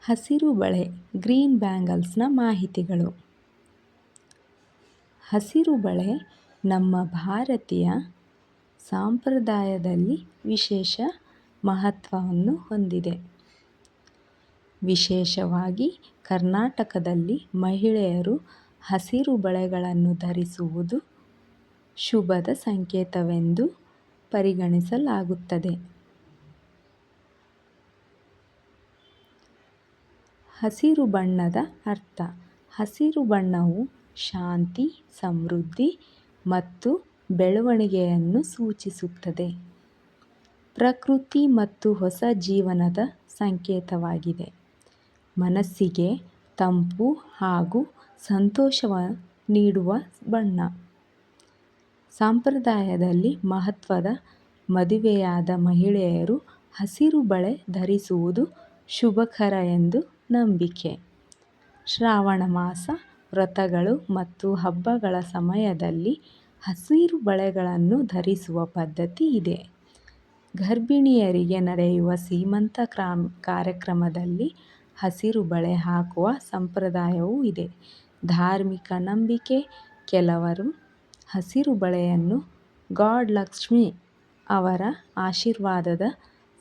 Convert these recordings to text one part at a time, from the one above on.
ಹಸಿರು ಬಳೆ ಗ್ರೀನ್ ಬ್ಯಾಂಗಲ್ಸ್ನ ಮಾಹಿತಿಗಳು. ಹಸಿರು ಬಳೆ ನಮ್ಮ ಭಾರತೀಯ ಸಂಪ್ರದಾಯದಲ್ಲಿ ವಿಶೇಷ ಮಹತ್ವವನ್ನು ಹೊಂದಿದೆ. ವಿಶೇಷವಾಗಿ ಕರ್ನಾಟಕದಲ್ಲಿ ಮಹಿಳೆಯರು ಹಸಿರು ಬಳೆಗಳನ್ನು ಧರಿಸುವುದು ಶುಭದ ಸಂಕೇತವೆಂದು ಪರಿಗಣಿಸಲಾಗುತ್ತದೆ. ಹಸಿರು ಬಣ್ಣದ ಅರ್ಥ. ಹಸಿರು ಬಣ್ಣವು ಶಾಂತಿ, ಸಮೃದ್ಧಿ ಮತ್ತು ಬೆಳವಣಿಗೆಯನ್ನು ಸೂಚಿಸುತ್ತದೆ. ಪ್ರಕೃತಿ ಮತ್ತು ಹೊಸ ಜೀವನದ ಸಂಕೇತವಾಗಿದೆ. ಮನಸ್ಸಿಗೆ ತಂಪು ಹಾಗೂ ಸಂತೋಷವನ್ನು ನೀಡುವ ಬಣ್ಣ. ಸಂಪ್ರದಾಯದಲ್ಲಿ ಮಹತ್ವದ ಮದುವೆಯಾದ ಮಹಿಳೆಯರು ಹಸಿರು ಬಳೆ ಧರಿಸುವುದು ಶುಭಕರ ಎಂದು ನಂಬಿಕೆ. ಶ್ರಾವಣ ಮಾಸ, ವ್ರತಗಳು ಮತ್ತು ಹಬ್ಬಗಳ ಸಮಯದಲ್ಲಿ ಹಸಿರು ಬಳೆಗಳನ್ನು ಧರಿಸುವ ಪದ್ಧತಿ ಇದೆ. ಗರ್ಭಿಣಿಯರಿಗೆ ನಡೆಯುವ ಸೀಮಂತ ಕಾರ್ಯಕ್ರಮದಲ್ಲಿ ಹಸಿರು ಬಳೆ ಹಾಕುವ ಸಂಪ್ರದಾಯವೂ ಇದೆ. ಧಾರ್ಮಿಕ ನಂಬಿಕೆ. ಕೆಲವರು ಹಸಿರು ಬಳೆಯನ್ನು ಗಾಡ್ ಲಕ್ಷ್ಮಿ ಅವರ ಆಶೀರ್ವಾದದ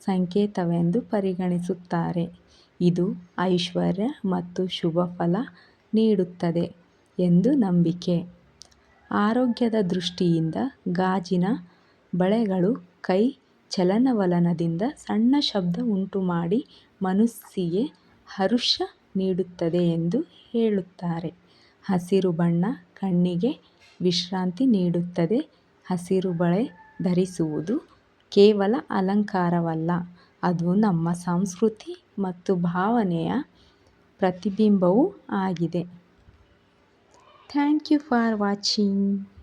ಸಂಕೇತವೆಂದು ಪರಿಗಣಿಸುತ್ತಾರೆ. ಇದು ಐಶ್ವರ್ಯ ಮತ್ತು ಶುಭ ಫಲ ನೀಡುತ್ತದೆ ಎಂದು ನಂಬಿಕೆ. ಆರೋಗ್ಯದ ದೃಷ್ಟಿಯಿಂದ ಗಾಜಿನ ಬಳೆಗಳು ಕೈ ಚಲನವಲನದಿಂದ ಸಣ್ಣ ಶಬ್ದ ಉಂಟುಮಾಡಿ ಮನಸ್ಸಿಗೆ ಹರುಷ ನೀಡುತ್ತದೆ ಎಂದು ಹೇಳುತ್ತಾರೆ. ಹಸಿರು ಬಣ್ಣ ಕಣ್ಣಿಗೆ ವಿಶ್ರಾಂತಿ ನೀಡುತ್ತದೆ. ಹಸಿರು ಬಳೆ ಧರಿಸುವುದು ಕೇವಲ ಅಲಂಕಾರವಲ್ಲ, ಅದು ನಮ್ಮ ಸಂಸ್ಕೃತಿ ಮತ್ತು ಭಾವನೆಯ ಪ್ರತಿಬಿಂಬವೂ ಆಗಿದೆ. Thank you for watching.